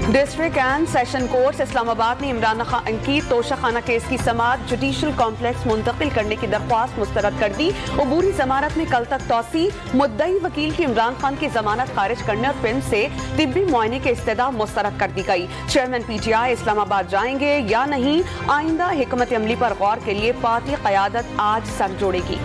District and session courts اسلام آباد نے عمران خان کی توشہ کیس کی سماعت جوڈیشل کمپلیکس منتقل کرنے کی درخواست مسترد کر دی۔ عبوری ضمانت میں کل تک توسیع، مدعی وکیل کی عمران خان کی ضمانت خارج کرنے اور فلم سے طبی معائنے کی استدعا مسترد کر دی گئی۔ چیئرمین پی ٹی آئی اسلام آباد جائیں گے یا نہیں، آئندہ حکمت عملی پر غور کے لیے پارٹی قیادت آج سر جوڑے گی۔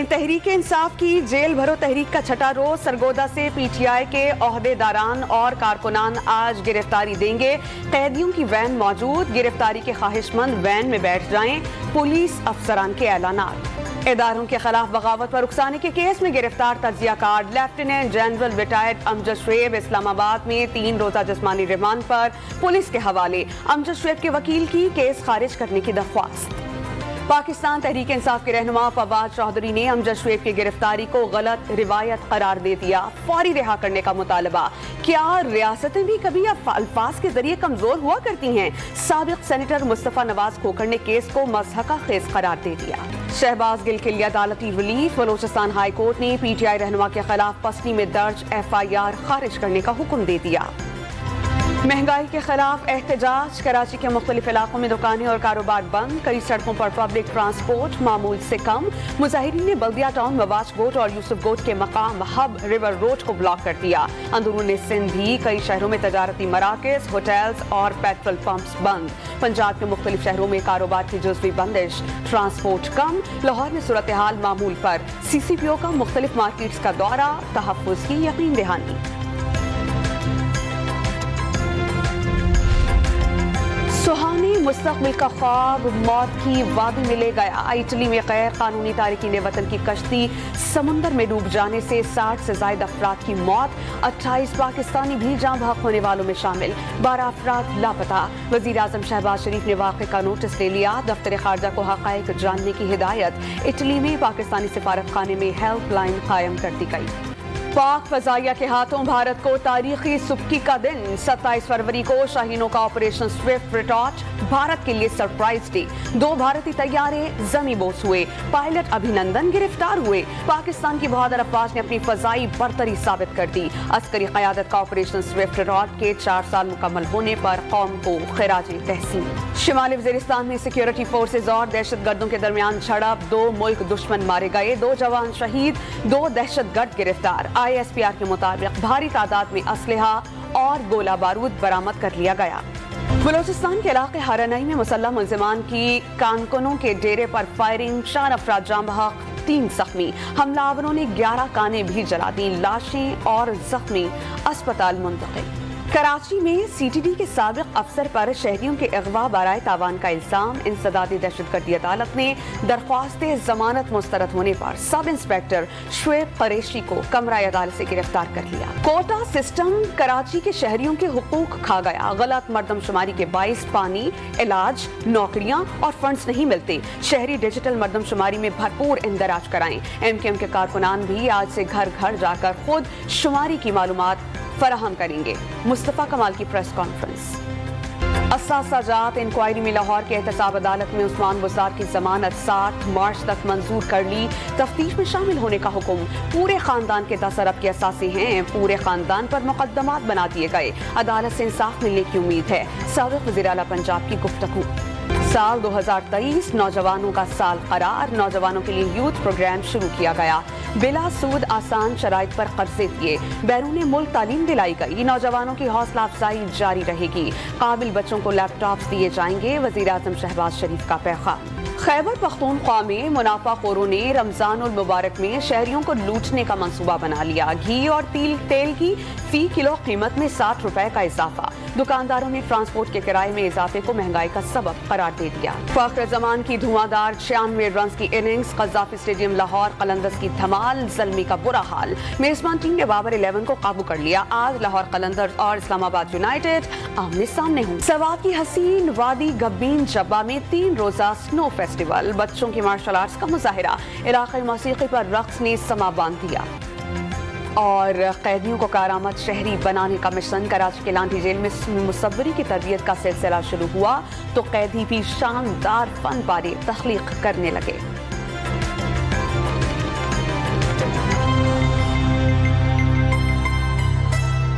تحریک انصاف کی جیل بھرو تحریک کا چھٹا روز، سرگودا سے پی ٹی آئی کے عہدیداران اور کارکنان آج گرفتاری دیں گے۔ قیدیوں کی وین موجود، گرفتاری کے خواہش مند وین میں بیٹھ جائیں، پولیس افسران کے اعلانات۔ اداروں کے خلاف بغاوت پر اکسانے کے کیس میں گرفتار تجزیہ کار لیفٹیننٹ جنرل ریٹائرڈ امجد شعیب اسلام آباد میں 3 روزہ جسمانی ریمانڈ پر پولیس کے حوالے۔ امجد شعیب کے وکیل کی کیس خارج کرنے کی درخواست۔ پاکستان تحریک انصاف کے رہنما فواد چودھری نے امجد شعیب کی گرفتاری کو غلط روایت قرار دے دیا، فوری رہا کرنے کا مطالبہ۔ کیا ریاستیں بھی کبھی الفاظ کے ذریعے کمزور ہوا کرتی ہیں؟ سابق سینیٹر مصطفیٰ نواز کھوکھر نے کیس کو مضحکہ خیز قرار دے دیا۔ شہباز گل کے لیے عدالتی ریلیف، بلوچستان ہائی کورٹ نے پی ٹی آئی رہنما کے خلاف پسٹی میں درج ایف آئی آر خارج کرنے کا حکم دے دیا۔ مہنگائی کے خلاف احتجاج، کراچی کے مختلف علاقوں میں دکانیں اور کاروبار بند، کئی سڑکوں پر پبلک ٹرانسپورٹ معمول سے کم۔ مظاہرین نے بلدیہ ٹاؤن مواج گوٹ اور یوسف گوٹ کے مقام ہب ریور روڈ کو بلاک کر دیا۔ اندرون سندھ بھی کئی شہروں میں تجارتی مراکز، ہوٹلز اور پیٹرول پمپس بند۔ پنجاب کے مختلف شہروں میں کاروبار کی جزوی بندش، ٹرانسپورٹ کم۔ لاہور میں صورتحال معمول پر، سی سی پی او کا مختلف مارکیٹس کا دورہ، تحفظ کی یقین دہانی۔ سہانے مستقبل کا خواب موت کی وادی میں لے گیا۔ اٹلی میں غیر قانونی تارکین وطن کی کشتی سمندر میں ڈوب جانے سے 60 سے زائد افراد کی موت، 28 پاکستانی بھی جاں بحق ہونے والوں میں شامل، 12 افراد لاپتہ۔ وزیر اعظم شہباز شریف نے واقعے کا نوٹس لے لیا، دفتر خارجہ کو حقائق جاننے کی ہدایت۔ اٹلی میں پاکستانی سفارت خانے میں ہیلپ لائن قائم کر دی گئی۔ پاک فضائیہ کے ہاتھوں بھارت کو تاریخی سبکی کا دن، 27 فروری کو شاہینوں کا آپریشن سوئفٹ ریٹارٹ بھارت کے لیے سرپرائز ڈے۔ 2 بھارتی طیارے زمیں بوس ہوئے، پائلٹ ابھینندن گرفتار ہوئے۔ پاکستان کی بہادر افواج نے اپنی فضائی برتری ثابت کر دی۔ عسکری قیادت کا آپریشن سوئفٹ ریٹارٹ کے 4 سال مکمل ہونے پر قوم کو خراج تحسین۔ شمالی وزیرستان میں سیکیورٹی فورسز اور دہشت گردوں کے درمیان جھڑپ، 2 ملک دشمن مارے گئے، 2 جوان شہید، 2 دہشت گرد گرفتار۔ آئی ایس پی آر کے مطابق بھاری تعداد میں اسلحہ اور گولہ بارود برآمد کر لیا گیا۔ بلوچستان کے علاقے ہرانئی میں مسلح ملزمان کی کانکنوں کے ڈیرے پر فائرنگ، 4 افراد جاں بحق، 3 زخمی۔ حملہ آوروں نے 11 کانیں بھی جلا دیں، لاشیں اور زخمی اسپتال منتقل۔ کراچی میں سی ٹی ڈی کے سابق افسر پر شہریوں کے اغوا برائے تاوان کا الزام، انسدادی دہشت گردی عدالت نے درخواست ضمانت مسترد ہونے پر سب انسپیکٹر شعیب قریشی کو کمرہ عدالت سے گرفتار کر لیا۔ کوٹا سسٹم کراچی کے شہریوں کے حقوق کھا گیا، غلط مردم شماری کے باعث پانی، علاج، نوکریاں اور فنڈز نہیں ملتے۔ شہری ڈیجیٹل مردم شماری میں بھرپور اندراج کرائیں۔ ایم کیو ایم کے کارکنان بھی آج سے گھر گھر جا کر خود شماری کی معلومات فراہم کریں گے۔ مصطفیٰ کمال کی پریس کانفرنس۔ اثاثہ جات انکوائری میں لاہور کے احتساب عدالت میں عثمان بزدار کی ضمانت 60 مارچ تک منظور کر لی، تفتیش میں شامل ہونے کا حکم۔ پورے خاندان کے 10 ارب کے اثاثے ہیں، پورے خاندان پر مقدمات بنا دیے گئے، عدالت سے انصاف ملنے کی امید ہے۔ سابق وزیر اعلیٰ پنجاب کی گفتگو۔ سال 2023 نوجوانوں کا سال قرار، نوجوانوں کے لیے یوتھ پروگرام شروع کیا گیا۔ بلا سود آسان شرائط پر قرضے دیے، بیرون ملک تعلیم دلائی گئی، نوجوانوں کی حوصلہ افزائی جاری رہے گی، قابل بچوں کو لیپ ٹاپس دیے جائیں گے، وزیر اعظم شہباز شریف کا پیغام۔ خیبر پختونخوا میں منافع خوروں نے رمضان المبارک میں شہریوں کو لوٹنے کا منصوبہ بنا لیا، گھی اور تیل کی فی کلو قیمت میں 60 روپے کا اضافہ، دکانداروں نے ٹرانسپورٹ کے کرائے میں اضافے کو مہنگائی کا سبب قرار دے دیا۔ فخر زمان کی دھواں دار 96 رنز کی innings, Gaddafi stadium Lahore, Qalandars کی دھمال، زلمی کا برا حال، میزبان ٹیم نے بابر 11 کو قابو کر لیا۔ آج لاہور قلندرز اور اسلام آباد یونائیٹڈ آمنے سامنے ہوں۔ سوات کی حسین وادی گبین جبہ میں 3 روزہ سنو فیسٹیول، بچوں کی مارشل آرٹس کا مظاہرہ، علاقائی موسیقی پر رقص نے سما باندھ دیا۔ اور قیدیوں کو کارآمد شہری بنانے کا مشن، کراچی کے لانڈھی جیل میں مصوری کی تربیت کا سلسلہ شروع ہوا تو قیدی بھی شاندار فن پارے تخلیق کرنے لگے۔